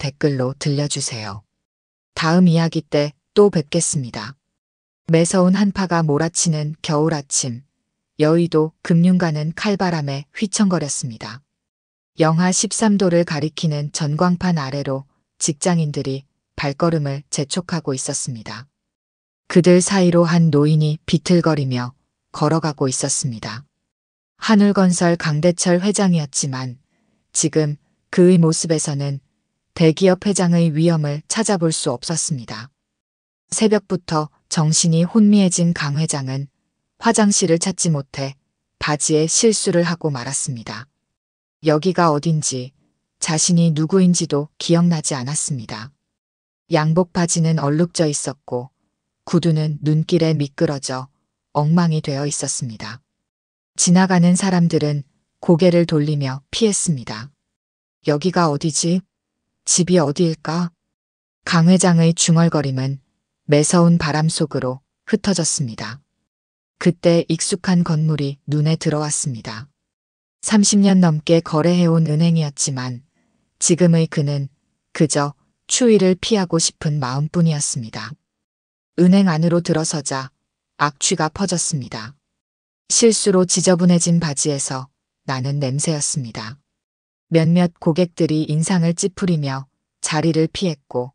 댓글로 들려주세요. 다음 이야기 때 또 뵙겠습니다. 매서운 한파가 몰아치는 겨울 아침, 여의도 금융가는 칼바람에 휘청거렸습니다. 영하 13도를 가리키는 전광판 아래로 직장인들이 발걸음을 재촉하고 있었습니다. 그들 사이로 한 노인이 비틀거리며 걸어가고 있었습니다. 한울건설 강대철 회장이었지만 지금 그의 모습에서는 대기업 회장의 위엄을 찾아볼 수 없었습니다. 새벽부터 정신이 혼미해진 강 회장은 화장실을 찾지 못해 바지에 실수를 하고 말았습니다. 여기가 어딘지 자신이 누구인지도 기억나지 않았습니다. 양복 바지는 얼룩져 있었고 구두는 눈길에 미끄러져 엉망이 되어 있었습니다. 지나가는 사람들은 고개를 돌리며 피했습니다. 여기가 어디지? 집이 어디일까? 강 회장의 중얼거림은 매서운 바람 속으로 흩어졌습니다. 그때 익숙한 건물이 눈에 들어왔습니다. 30년 넘게 거래해온 은행이었지만 지금의 그는 그저 추위를 피하고 싶은 마음뿐이었습니다. 은행 안으로 들어서자 악취가 퍼졌습니다. 실수로 지저분해진 바지에서 나는 냄새였습니다. 몇몇 고객들이 인상을 찌푸리며 자리를 피했고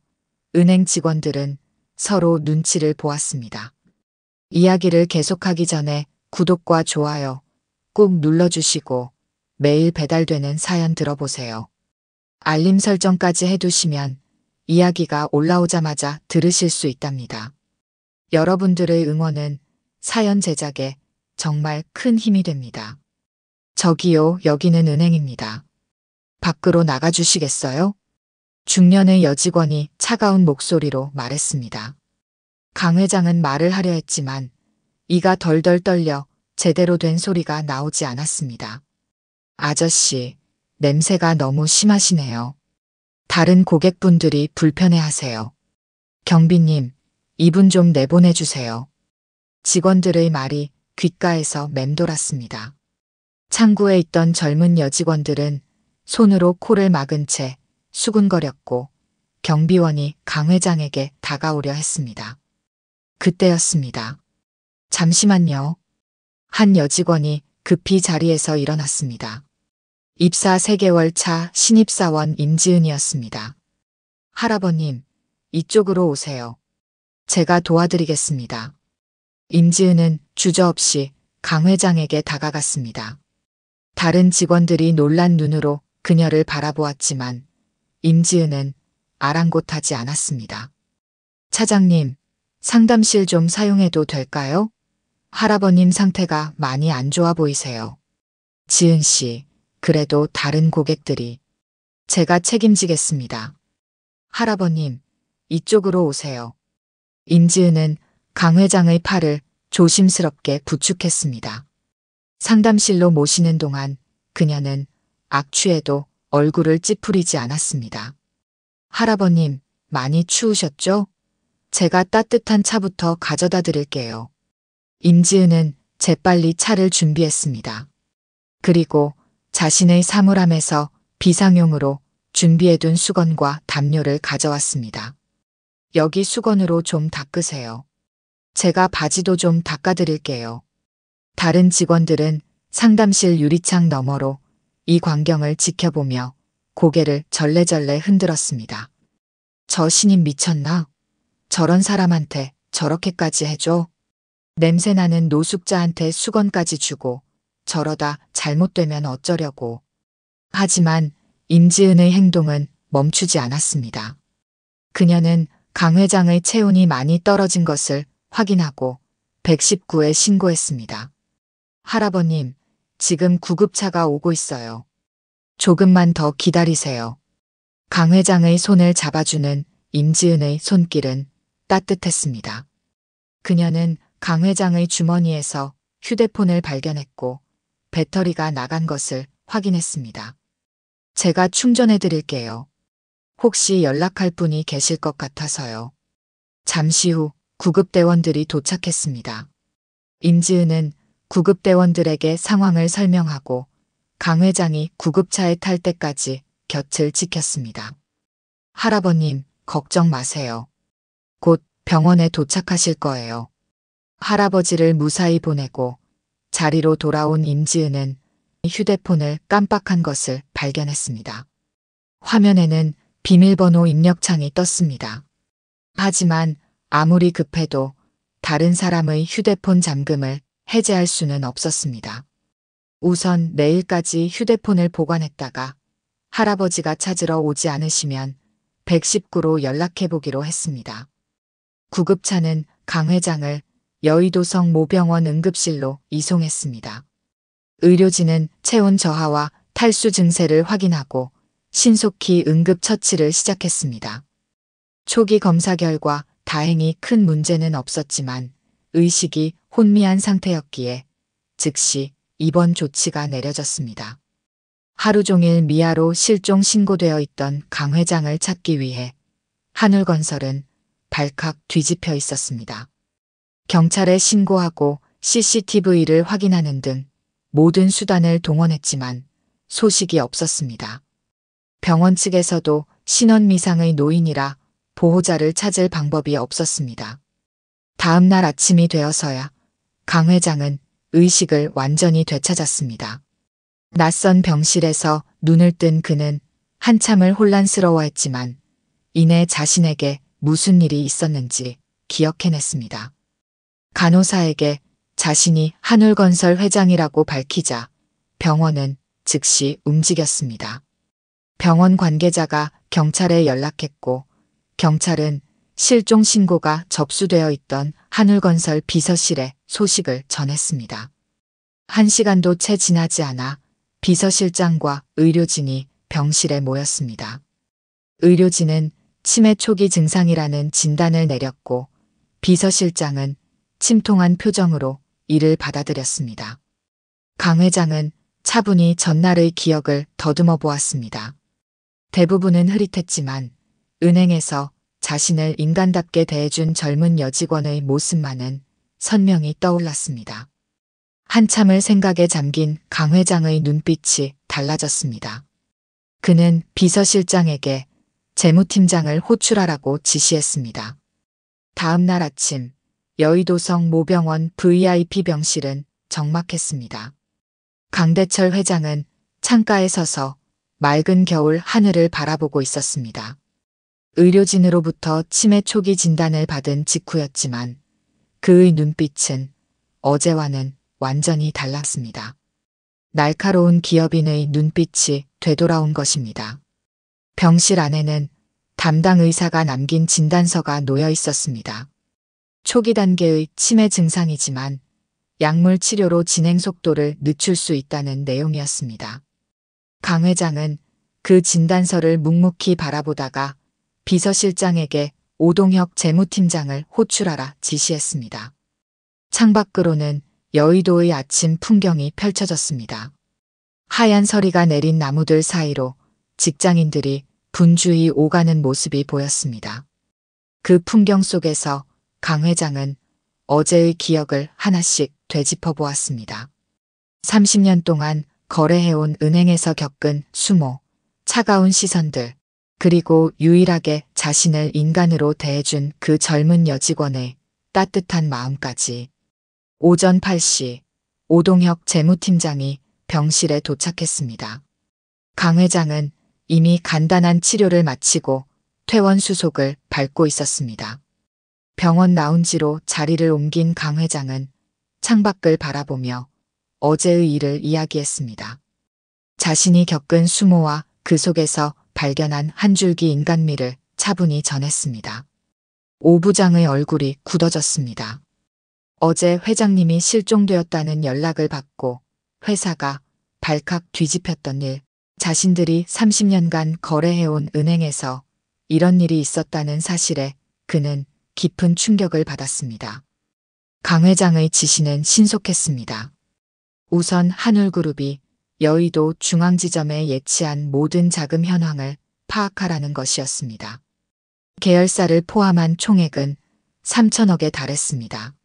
은행 직원들은 서로 눈치를 보았습니다. 이야기를 계속하기 전에 구독과 좋아요 꾹 눌러주시고 매일 배달되는 사연 들어보세요. 알림 설정까지 해두시면 이야기가 올라오자마자 들으실 수 있답니다. 여러분들의 응원은 사연 제작에 정말 큰 힘이 됩니다. 저기요, 여기는 은행입니다. 밖으로 나가주시겠어요? 중년의 여직원이 차가운 목소리로 말했습니다. 강 회장은 말을 하려 했지만 이가 덜덜 떨려 제대로 된 소리가 나오지 않았습니다. 아저씨, 냄새가 너무 심하시네요. 다른 고객분들이 불편해하세요. 경비님, 이분 좀 내보내주세요. 직원들의 말이 귓가에서 맴돌았습니다. 창구에 있던 젊은 여직원들은 손으로 코를 막은 채 수군거렸고 경비원이 강 회장에게 다가오려 했습니다. 그때였습니다. 잠시만요. 한 여직원이 급히 자리에서 일어났습니다. 입사 3개월 차 신입사원 임지은이었습니다. 할아버님, 이쪽으로 오세요. 제가 도와드리겠습니다. 임지은은 주저없이 강 회장에게 다가갔습니다. 다른 직원들이 놀란 눈으로 그녀를 바라보았지만 임지은은 아랑곳하지 않았습니다. 차장님, 상담실 좀 사용해도 될까요? 할아버님 상태가 많이 안 좋아 보이세요. 지은 씨, 그래도 다른 고객들이. 제가 책임지겠습니다. 할아버님, 이쪽으로 오세요. 임지은은 강 회장의 팔을 조심스럽게 부축했습니다. 상담실로 모시는 동안 그녀는 악취에도 얼굴을 찌푸리지 않았습니다. 할아버님, 많이 추우셨죠? 제가 따뜻한 차부터 가져다 드릴게요. 임지은은 재빨리 차를 준비했습니다. 그리고 자신의 사물함에서 비상용으로 준비해둔 수건과 담요를 가져왔습니다. 여기 수건으로 좀 닦으세요. 제가 바지도 좀 닦아드릴게요. 다른 직원들은 상담실 유리창 너머로 이 광경을 지켜보며 고개를 절레절레 흔들었습니다. 저 신입 미쳤나? 저런 사람한테 저렇게까지 해줘? 냄새나는 노숙자한테 수건까지 주고 저러다 잘못되면 어쩌려고. 하지만 임지은의 행동은 멈추지 않았습니다. 그녀는 강 회장의 체온이 많이 떨어진 것을 확인하고 119에 신고했습니다. 할아버님, 지금 구급차가 오고 있어요. 조금만 더 기다리세요. 강 회장의 손을 잡아주는 임지은의 손길은 따뜻했습니다. 그녀는 강 회장의 주머니에서 휴대폰을 발견했고 배터리가 나간 것을 확인했습니다. 제가 충전해 드릴게요. 혹시 연락할 분이 계실 것 같아서요. 잠시 후 구급대원들이 도착했습니다. 임지은은 구급대원들에게 상황을 설명하고 강 회장이 구급차에 탈 때까지 곁을 지켰습니다. 할아버님, 걱정 마세요. 곧 병원에 도착하실 거예요. 할아버지를 무사히 보내고 자리로 돌아온 임지은은 휴대폰을 깜빡한 것을 발견했습니다. 화면에는 비밀번호 입력창이 떴습니다. 하지만 아무리 급해도 다른 사람의 휴대폰 잠금을 해제할 수는 없었습니다. 우선 내일까지 휴대폰을 보관했다가 할아버지가 찾으러 오지 않으시면 119로 연락해보기로 했습니다. 구급차는 강 회장을 여의도성 모병원 응급실로 이송했습니다. 의료진은 체온 저하와 탈수 증세를 확인하고 신속히 응급처치를 시작했습니다. 초기 검사 결과 다행히 큰 문제는 없었지만 의식이 혼미한 상태였기에 즉시 입원 조치가 내려졌습니다. 하루 종일 미아로 실종 신고되어 있던 강 회장을 찾기 위해 한울건설은 발칵 뒤집혀 있었습니다. 경찰에 신고하고 CCTV를 확인하는 등 모든 수단을 동원했지만 소식이 없었습니다. 병원 측에서도 신원미상의 노인이라 보호자를 찾을 방법이 없었습니다. 다음 날 아침이 되어서야 강 회장은 의식을 완전히 되찾았습니다. 낯선 병실에서 눈을 뜬 그는 한참을 혼란스러워했지만 이내 자신에게 무슨 일이 있었는지 기억해냈습니다. 간호사에게 자신이 한울건설 회장이라고 밝히자 병원은 즉시 움직였습니다. 병원 관계자가 경찰에 연락했고 경찰은 실종 신고가 접수되어 있던 한울건설 비서실에 소식을 전했습니다. 1시간도 채 지나지 않아 비서실장과 의료진이 병실에 모였습니다. 의료진은 치매 초기 증상이라는 진단을 내렸고 비서실장은 침통한 표정으로 이를 받아들였습니다. 강 회장은 차분히 전날의 기억을 더듬어 보았습니다. 대부분은 흐릿했지만 은행에서 자신을 인간답게 대해준 젊은 여직원의 모습만은 선명히 떠올랐습니다. 한참을 생각에 잠긴 강 회장의 눈빛이 달라졌습니다. 그는 비서실장에게 재무팀장을 호출하라고 지시했습니다. 다음 날 아침 여의도성 모병원 VIP 병실은 적막했습니다. 강대철 회장은 창가에 서서 맑은 겨울 하늘을 바라보고 있었습니다. 의료진으로부터 치매 초기 진단을 받은 직후였지만 그의 눈빛은 어제와는 완전히 달랐습니다. 날카로운 기업인의 눈빛이 되돌아온 것입니다. 병실 안에는 담당 의사가 남긴 진단서가 놓여 있었습니다. 초기 단계의 치매 증상이지만 약물 치료로 진행 속도를 늦출 수 있다는 내용이었습니다. 강 회장은 그 진단서를 묵묵히 바라보다가 비서실장에게 오동혁 재무팀장을 호출하라 지시했습니다. 창밖으로는 여의도의 아침 풍경이 펼쳐졌습니다. 하얀 서리가 내린 나무들 사이로 직장인들이 분주히 오가는 모습이 보였습니다. 그 풍경 속에서 강 회장은 어제의 기억을 하나씩 되짚어 보았습니다. 30년 동안 거래해온 은행에서 겪은 수모, 차가운 시선들, 그리고 유일하게 자신을 인간으로 대해준 그 젊은 여직원의 따뜻한 마음까지. 오전 8시 오동혁 재무팀장이 병실에 도착했습니다. 강 회장은 이미 간단한 치료를 마치고 퇴원 수속을 밟고 있었습니다. 병원 라운지로 자리를 옮긴 강 회장은 창밖을 바라보며 어제의 일을 이야기했습니다. 자신이 겪은 수모와 그 속에서 발견한 한 줄기 인간미를 차분히 전했습니다. 오 부장의 얼굴이 굳어졌습니다. 어제 회장님이 실종되었다는 연락을 받고 회사가 발칵 뒤집혔던 일, 자신들이 30년간 거래해온 은행에서 이런 일이 있었다는 사실에 그는 깊은 충격을 받았습니다. 강 회장의 지시는 신속했습니다. 우선 한울그룹이 여의도 중앙지점에 예치한 모든 자금 현황을 파악하라는 것이었습니다. 계열사를 포함한 총액은 3천억에 달했습니다.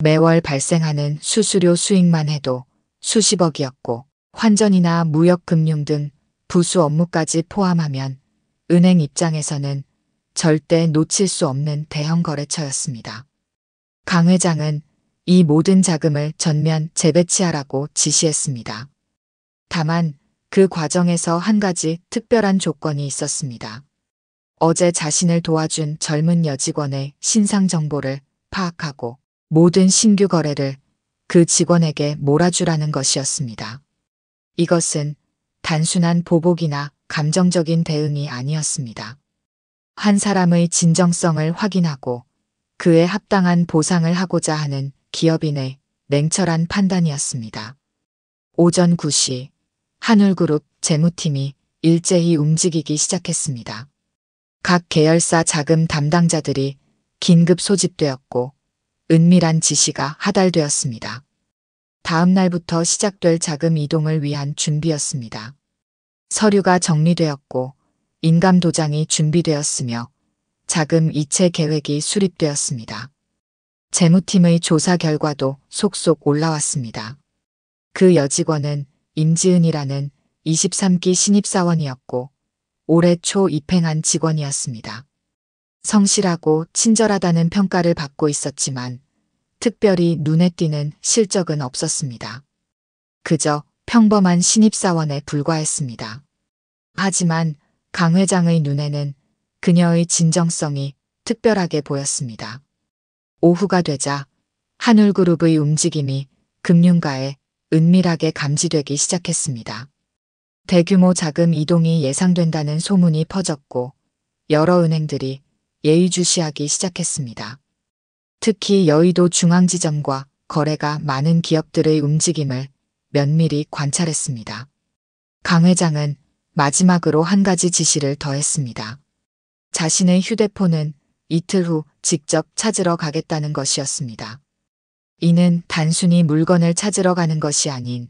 매월 발생하는 수수료 수익만 해도 수십억이었고 환전이나 무역금융 등 부수 업무까지 포함하면 은행 입장에서는 절대 놓칠 수 없는 대형 거래처였습니다. 강 회장은 이 모든 자금을 전면 재배치하라고 지시했습니다. 다만 그 과정에서 한 가지 특별한 조건이 있었습니다. 어제 자신을 도와준 젊은 여직원의 신상 정보를 파악하고 모든 신규 거래를 그 직원에게 몰아주라는 것이었습니다. 이것은 단순한 보복이나 감정적인 대응이 아니었습니다. 한 사람의 진정성을 확인하고 그에 합당한 보상을 하고자 하는 기업인의 냉철한 판단이었습니다. 오전 9시 한울그룹 재무팀이 일제히 움직이기 시작했습니다. 각 계열사 자금 담당자들이 긴급 소집되었고 은밀한 지시가 하달되었습니다. 다음 날부터 시작될 자금 이동을 위한 준비였습니다. 서류가 정리되었고 인감 도장이 준비되었으며 자금 이체 계획이 수립되었습니다. 재무팀의 조사 결과도 속속 올라왔습니다. 그 여직원은 임지은이라는 23기 신입사원이었고 올해 초 입행한 직원이었습니다. 성실하고 친절하다는 평가를 받고 있었지만 특별히 눈에 띄는 실적은 없었습니다. 그저 평범한 신입사원에 불과했습니다. 하지만 강 회장의 눈에는 그녀의 진정성이 특별하게 보였습니다. 오후가 되자 한울그룹의 움직임이 금융가에 은밀하게 감지되기 시작했습니다. 대규모 자금 이동이 예상된다는 소문이 퍼졌고 여러 은행들이 예의주시하기 시작했습니다. 특히 여의도 중앙지점과 거래가 많은 기업들의 움직임을 면밀히 관찰했습니다. 강 회장은 마지막으로 한 가지 지시를 더했습니다. 자신의 휴대폰은 이틀 후 직접 찾으러 가겠다는 것이었습니다. 이는 단순히 물건을 찾으러 가는 것이 아닌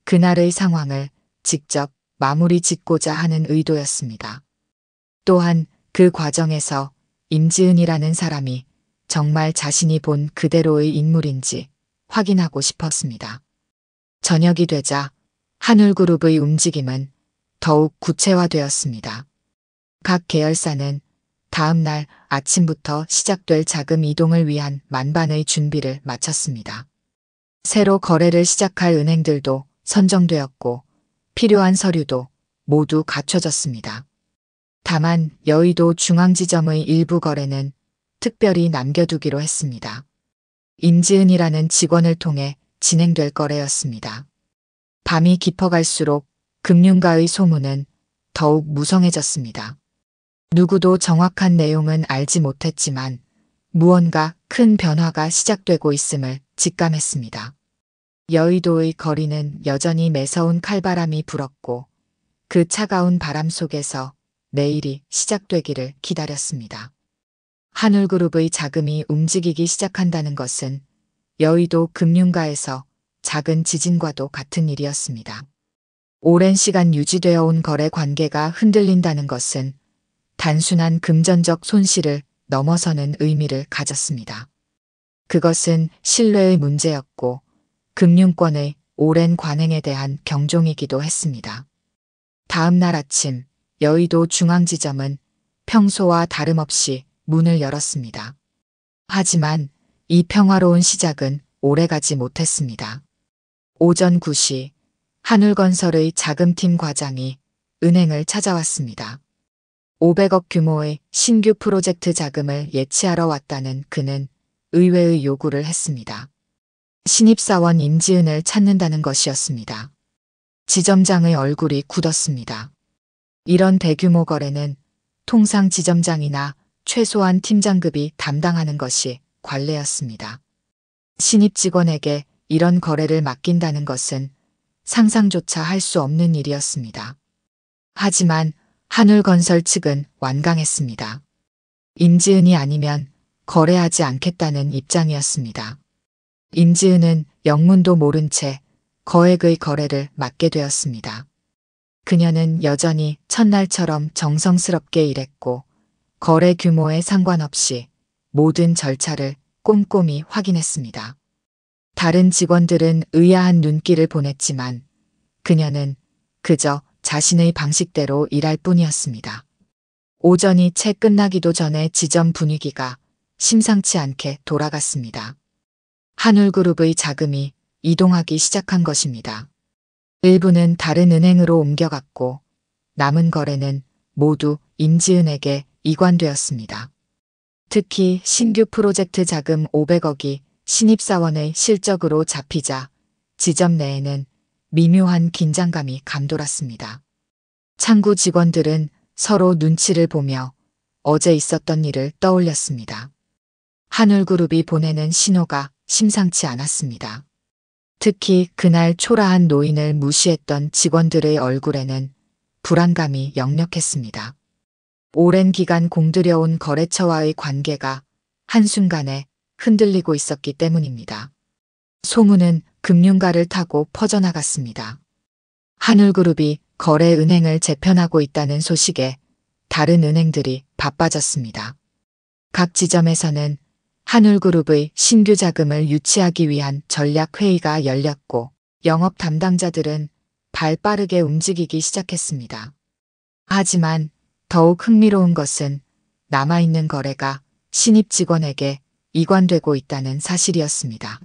그날의 상황을 직접 마무리 짓고자 하는 의도였습니다. 또한 그 과정에서 임지은이라는 사람이 정말 자신이 본 그대로의 인물인지 확인하고 싶었습니다. 저녁이 되자 한울그룹의 움직임은 더욱 구체화되었습니다. 각 계열사는 다음 날 아침부터 시작될 자금 이동을 위한 만반의 준비를 마쳤습니다. 새로 거래를 시작할 은행들도 선정되었고 필요한 서류도 모두 갖춰졌습니다. 다만 여의도 중앙지점의 일부 거래는 특별히 남겨두기로 했습니다. 임지은이라는 직원을 통해 진행될 거래였습니다. 밤이 깊어갈수록 금융가의 소문은 더욱 무성해졌습니다. 누구도 정확한 내용은 알지 못했지만 무언가 큰 변화가 시작되고 있음을 직감했습니다. 여의도의 거리는 여전히 매서운 칼바람이 불었고 그 차가운 바람 속에서 내일이 시작되기를 기다렸습니다. 한울그룹의 자금이 움직이기 시작한다는 것은 여의도 금융가에서 작은 지진과도 같은 일이었습니다. 오랜 시간 유지되어 온 거래 관계가 흔들린다는 것은 단순한 금전적 손실을 넘어서는 의미를 가졌습니다. 그것은 신뢰의 문제였고 금융권의 오랜 관행에 대한 경종이기도 했습니다. 다음 날 아침 여의도 중앙지점은 평소와 다름없이 문을 열었습니다. 하지만 이 평화로운 시작은 오래가지 못했습니다. 오전 9시 한울건설의 자금팀 과장이 은행을 찾아왔습니다. 500억 규모의 신규 프로젝트 자금을 예치하러 왔다는 그는 의외의 요구를 했습니다. 신입사원 임지은을 찾는다는 것이었습니다. 지점장의 얼굴이 굳었습니다. 이런 대규모 거래는 통상 지점장이나 최소한 팀장급이 담당하는 것이 관례였습니다. 신입 직원에게 이런 거래를 맡긴다는 것은 상상조차 할 수 없는 일이었습니다. 하지만 한울건설 측은 완강했습니다. 임지은이 아니면 거래하지 않겠다는 입장이었습니다. 임지은은 영문도 모른 채 거액의 거래를 맡게 되었습니다. 그녀는 여전히 첫날처럼 정성스럽게 일했고 거래 규모에 상관없이 모든 절차를 꼼꼼히 확인했습니다. 다른 직원들은 의아한 눈길을 보냈지만 그녀는 그저 자신의 방식대로 일할 뿐이었습니다. 오전이 채 끝나기도 전에 지점 분위기가 심상치 않게 돌아갔습니다. 한울그룹의 자금이 이동하기 시작한 것입니다. 일부는 다른 은행으로 옮겨갔고 남은 거래는 모두 임지은에게 이관되었습니다. 특히 신규 프로젝트 자금 500억이 신입사원의 실적으로 잡히자 지점 내에는 미묘한 긴장감이 감돌았습니다. 창구 직원들은 서로 눈치를 보며 어제 있었던 일을 떠올렸습니다. 한울그룹이 보내는 신호가 심상치 않았습니다. 특히 그날 초라한 노인을 무시했던 직원들의 얼굴에는 불안감이 역력했습니다. 오랜 기간 공들여온 거래처와의 관계가 한순간에 흔들리고 있었기 때문입니다. 소문은 금융가를 타고 퍼져나갔습니다. 한울그룹이 거래은행을 재편하고 있다는 소식에 다른 은행들이 바빠졌습니다. 각 지점에서는 한울그룹의 신규 자금을 유치하기 위한 전략회의가 열렸고 영업 담당자들은 발 빠르게 움직이기 시작했습니다. 하지만 더욱 흥미로운 것은 남아있는 거래가 신입 직원에게 이관되고 있다는 사실이었습니다.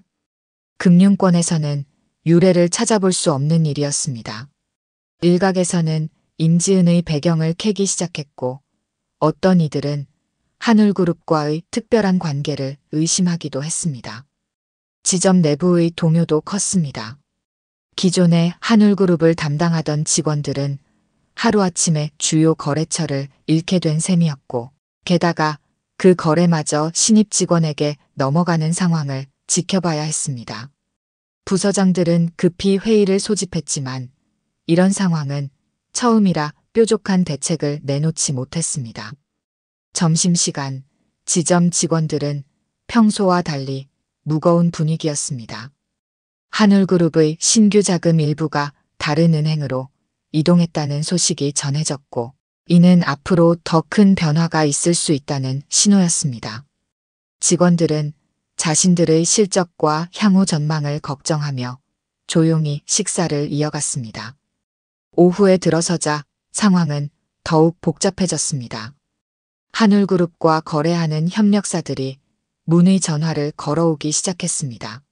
금융권에서는 유례를 찾아볼 수 없는 일이었습니다. 일각에서는 임지은의 배경을 캐기 시작했고 어떤 이들은 한울그룹과의 특별한 관계를 의심하기도 했습니다. 지점 내부의 동요도 컸습니다. 기존에 한울그룹을 담당하던 직원들은 하루아침에 주요 거래처를 잃게 된 셈이었고 게다가 그 거래마저 신입 직원에게 넘어가는 상황을 지켜봐야 했습니다. 부서장들은 급히 회의를 소집했지만 이런 상황은 처음이라 뾰족한 대책을 내놓지 못했습니다. 점심시간 지점 직원들은 평소와 달리 무거운 분위기였습니다. 한울그룹의 신규 자금 일부가 다른 은행으로 이동했다는 소식이 전해졌고 이는 앞으로 더 큰 변화가 있을 수 있다는 신호였습니다. 직원들은 자신들의 실적과 향후 전망을 걱정하며 조용히 식사를 이어갔습니다. 오후에 들어서자 상황은 더욱 복잡해졌습니다. 한울그룹과 거래하는 협력사들이 문의 전화를 걸어오기 시작했습니다.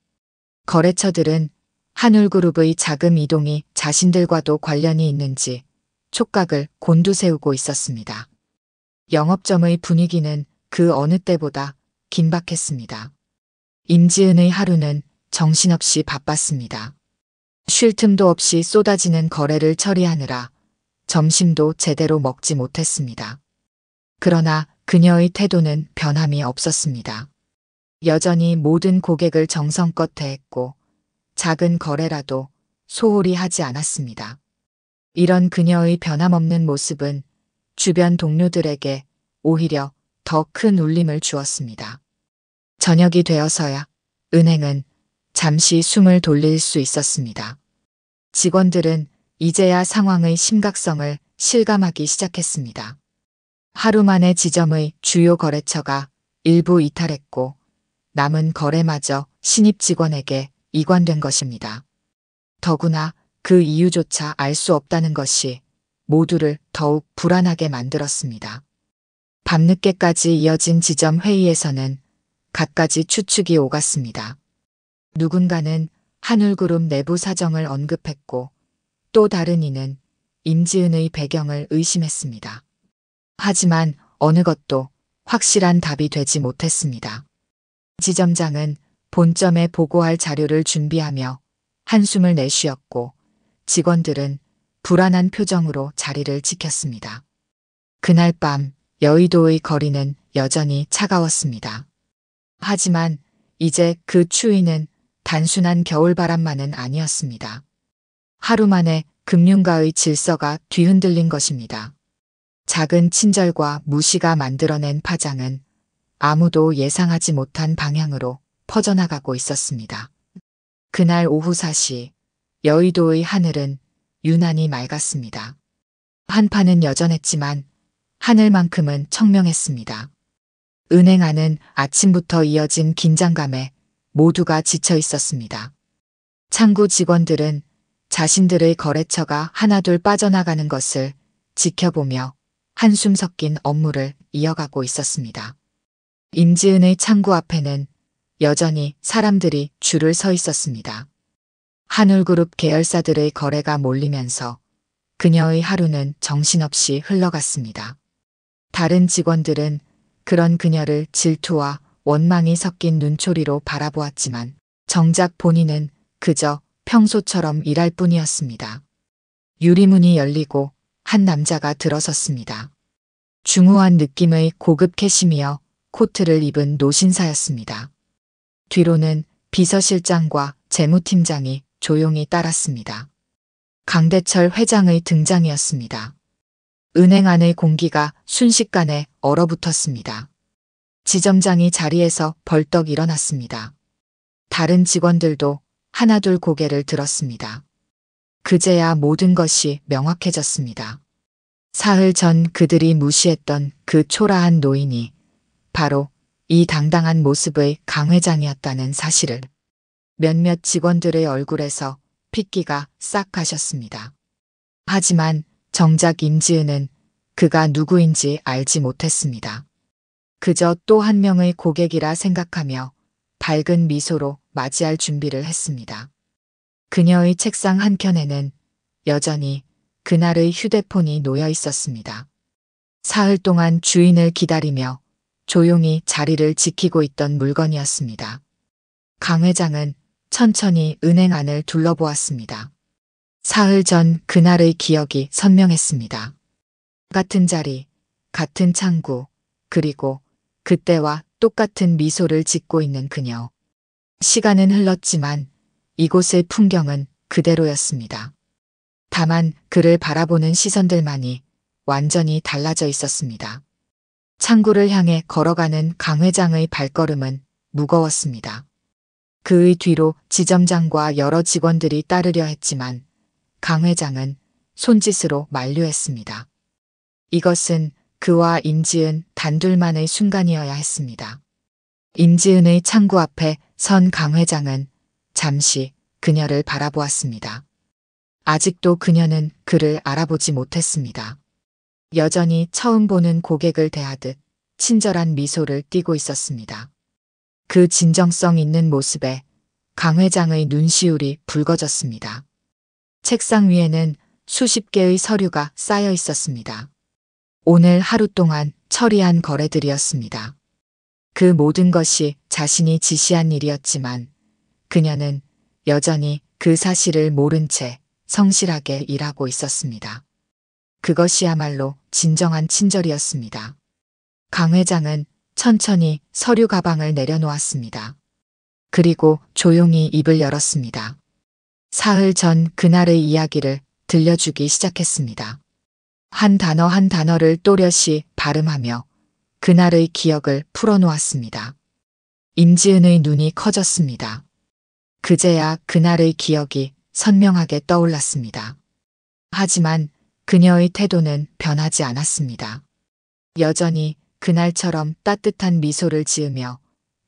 거래처들은 한울그룹의 자금 이동이 자신들과도 관련이 있는지 촉각을 곤두세우고 있었습니다. 영업점의 분위기는 그 어느 때보다 긴박했습니다. 임지은의 하루는 정신없이 바빴습니다. 쉴 틈도 없이 쏟아지는 거래를 처리하느라 점심도 제대로 먹지 못했습니다. 그러나 그녀의 태도는 변함이 없었습니다. 여전히 모든 고객을 정성껏 대했고 작은 거래라도 소홀히 하지 않았습니다. 이런 그녀의 변함없는 모습은 주변 동료들에게 오히려 더 큰 울림을 주었습니다. 저녁이 되어서야 은행은 잠시 숨을 돌릴 수 있었습니다. 직원들은 이제야 상황의 심각성을 실감하기 시작했습니다. 하루 만에 지점의 주요 거래처가 일부 이탈했고 남은 거래마저 신입 직원에게 이관된 것입니다. 더구나 그 이유조차 알 수 없다는 것이 모두를 더욱 불안하게 만들었습니다. 밤늦게까지 이어진 지점 회의에서는 갖가지 추측이 오갔습니다. 누군가는 한울그룹 내부 사정을 언급했고 또 다른 이는 임지은의 배경을 의심했습니다. 하지만 어느 것도 확실한 답이 되지 못했습니다. 지점장은 본점에 보고할 자료를 준비하며 한숨을 내쉬었고 직원들은 불안한 표정으로 자리를 지켰습니다. 그날 밤 여의도의 거리는 여전히 차가웠습니다. 하지만 이제 그 추위는 단순한 겨울바람만은 아니었습니다. 하루 만에 금융가의 질서가 뒤흔들린 것입니다. 작은 친절과 무시가 만들어낸 파장은 아무도 예상하지 못한 방향으로 퍼져나가고 있었습니다. 그날 오후 4시 여의도의 하늘은 유난히 맑았습니다. 한파는 여전했지만 하늘만큼은 청명했습니다. 은행 안은 아침부터 이어진 긴장감에 모두가 지쳐 있었습니다. 창구 직원들은 자신들의 거래처가 하나둘 빠져나가는 것을 지켜보며 한숨 섞인 업무를 이어가고 있었습니다. 임지은의 창구 앞에는 여전히 사람들이 줄을 서 있었습니다. 한울그룹 계열사들의 거래가 몰리면서 그녀의 하루는 정신없이 흘러갔습니다. 다른 직원들은 그런 그녀를 질투와 원망이 섞인 눈초리로 바라보았지만 정작 본인은 그저 평소처럼 일할 뿐이었습니다. 유리문이 열리고 한 남자가 들어섰습니다. 중후한 느낌의 고급 캐시미어 코트를 입은 노신사였습니다. 뒤로는 비서실장과 재무팀장이 조용히 따랐습니다. 강대철 회장의 등장이었습니다. 은행 안의 공기가 순식간에 얼어붙었습니다. 지점장이 자리에서 벌떡 일어났습니다. 다른 직원들도 하나둘 고개를 들었습니다. 그제야 모든 것이 명확해졌습니다. 사흘 전 그들이 무시했던 그 초라한 노인이 바로 이 당당한 모습의 강 회장이었다는 사실을 몇몇 직원들의 얼굴에서 핏기가 싹 가셨습니다. 하지만 정작 임지은은 그가 누구인지 알지 못했습니다. 그저 또 한 명의 고객이라 생각하며 밝은 미소로 맞이할 준비를 했습니다. 그녀의 책상 한켠에는 여전히 그날의 휴대폰이 놓여 있었습니다. 사흘 동안 주인을 기다리며 조용히 자리를 지키고 있던 물건이었습니다. 강 회장은 천천히 은행 안을 둘러보았습니다. 사흘 전 그날의 기억이 선명했습니다. 같은 자리, 같은 창구, 그리고 그때와 똑같은 미소를 짓고 있는 그녀. 시간은 흘렀지만 이곳의 풍경은 그대로였습니다. 다만 그를 바라보는 시선들만이 완전히 달라져 있었습니다. 창구를 향해 걸어가는 강 회장의 발걸음은 무거웠습니다. 그의 뒤로 지점장과 여러 직원들이 따르려 했지만 강 회장은 손짓으로 만류했습니다. 이것은 그와 임지은 단둘만의 순간이어야 했습니다. 임지은의 창구 앞에 선 강 회장은 잠시 그녀를 바라보았습니다. 아직도 그녀는 그를 알아보지 못했습니다. 여전히 처음 보는 고객을 대하듯 친절한 미소를 띠고 있었습니다. 그 진정성 있는 모습에 강 회장의 눈시울이 붉어졌습니다. 책상 위에는 수십 개의 서류가 쌓여 있었습니다. 오늘 하루 동안 처리한 거래들이었습니다. 그 모든 것이 자신이 지시한 일이었지만 그녀는 여전히 그 사실을 모른 채 성실하게 일하고 있었습니다. 그것이야말로 진정한 친절이었습니다. 강 회장은 천천히 서류 가방을 내려놓았습니다. 그리고 조용히 입을 열었습니다. 사흘 전 그날의 이야기를 들려주기 시작했습니다. 한 단어 한 단어를 또렷이 발음하며 그날의 기억을 풀어놓았습니다. 임지은의 눈이 커졌습니다. 그제야 그날의 기억이 선명하게 떠올랐습니다. 하지만 그녀의 태도는 변하지 않았습니다. 여전히 그날처럼 따뜻한 미소를 지으며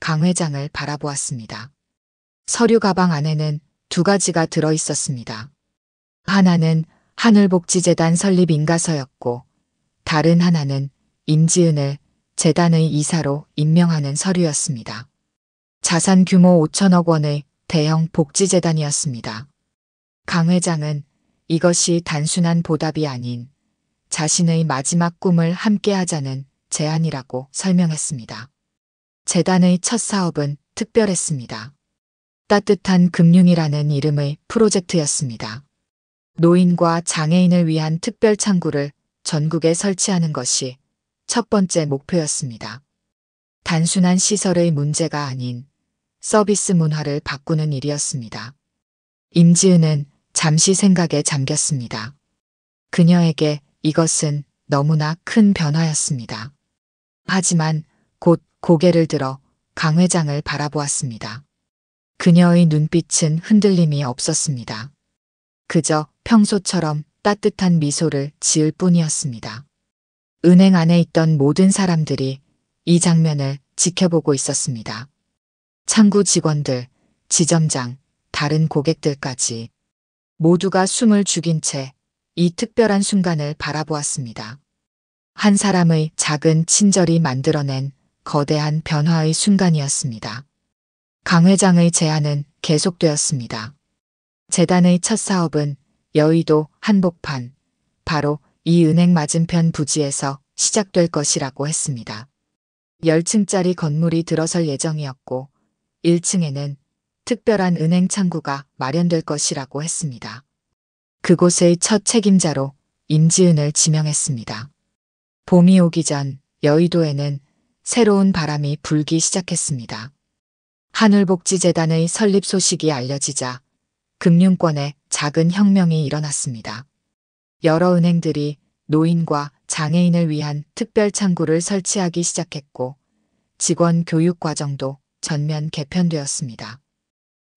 강 회장을 바라보았습니다. 서류 가방 안에는 두 가지가 들어 있었습니다. 하나는 하늘복지재단 설립 인가서였고 다른 하나는 임지은을 재단의 이사로 임명하는 서류였습니다. 자산 규모 5천억 원의 대형 복지재단이었습니다. 강 회장은 이것이 단순한 보답이 아닌 자신의 마지막 꿈을 함께하자는 제안이라고 설명했습니다. 재단의 첫 사업은 특별했습니다. 따뜻한 금융이라는 이름의 프로젝트였습니다. 노인과 장애인을 위한 특별 창구를 전국에 설치하는 것이 첫 번째 목표였습니다. 단순한 시설의 문제가 아닌 서비스 문화를 바꾸는 일이었습니다. 임지은은 잠시 생각에 잠겼습니다. 그녀에게 이것은 너무나 큰 변화였습니다. 하지만 곧 고개를 들어 강 회장을 바라보았습니다. 그녀의 눈빛은 흔들림이 없었습니다. 그저 평소처럼 따뜻한 미소를 지을 뿐이었습니다. 은행 안에 있던 모든 사람들이 이 장면을 지켜보고 있었습니다. 창구 직원들, 지점장, 다른 고객들까지 모두가 숨을 죽인 채 이 특별한 순간을 바라보았습니다. 한 사람의 작은 친절이 만들어낸 거대한 변화의 순간이었습니다. 강 회장의 제안은 계속되었습니다. 재단의 첫 사업은 여의도 한복판, 바로 이 은행 맞은편 부지에서 시작될 것이라고 했습니다. 10층짜리 건물이 들어설 예정이었고 1층에는 특별한 은행 창구가 마련될 것이라고 했습니다. 그곳의 첫 책임자로 임지은을 지명했습니다. 봄이 오기 전 여의도에는 새로운 바람이 불기 시작했습니다. 한울복지재단의 설립 소식이 알려지자 금융권에 작은 혁명이 일어났습니다. 여러 은행들이 노인과 장애인을 위한 특별 창구를 설치하기 시작했고 직원 교육 과정도 전면 개편되었습니다.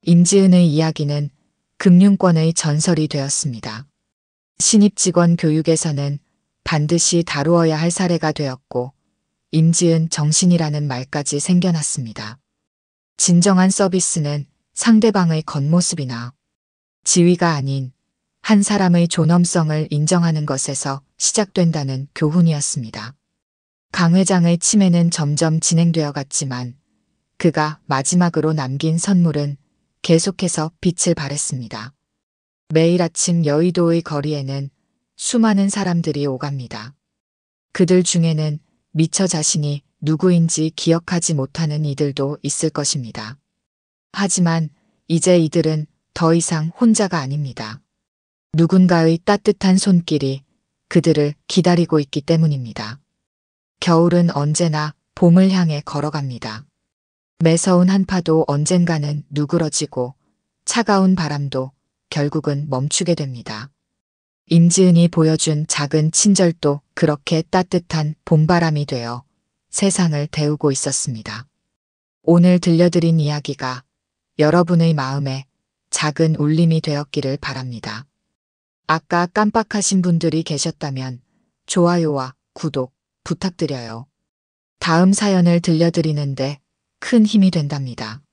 임지은의 이야기는 금융권의 전설이 되었습니다. 신입 직원 교육에서는 반드시 다루어야 할 사례가 되었고 임지은 정신이라는 말까지 생겨났습니다. 진정한 서비스는 상대방의 겉모습이나 지위가 아닌 한 사람의 존엄성을 인정하는 것에서 시작된다는 교훈이었습니다. 강 회장의 치매는 점점 진행되어 갔지만 그가 마지막으로 남긴 선물은 계속해서 빛을 발했습니다. 매일 아침 여의도의 거리에는 수많은 사람들이 오갑니다. 그들 중에는 미처 자신이 누구인지 기억하지 못하는 이들도 있을 것입니다. 하지만 이제 이들은 더 이상 혼자가 아닙니다. 누군가의 따뜻한 손길이 그들을 기다리고 있기 때문입니다. 겨울은 언제나 봄을 향해 걸어갑니다. 매서운 한파도 언젠가는 누그러지고 차가운 바람도 결국은 멈추게 됩니다. 임지은이 보여준 작은 친절도 그렇게 따뜻한 봄바람이 되어 세상을 데우고 있었습니다. 오늘 들려드린 이야기가 여러분의 마음에 작은 울림이 되었기를 바랍니다. 아까 깜빡하신 분들이 계셨다면 좋아요와 구독 부탁드려요. 다음 사연을 들려드리는데 큰 힘이 된답니다.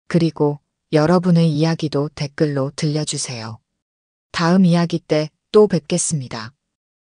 그리고 여러분의 이야기도 댓글로 들려주세요. 다음 이야기 때 또 뵙겠습니다.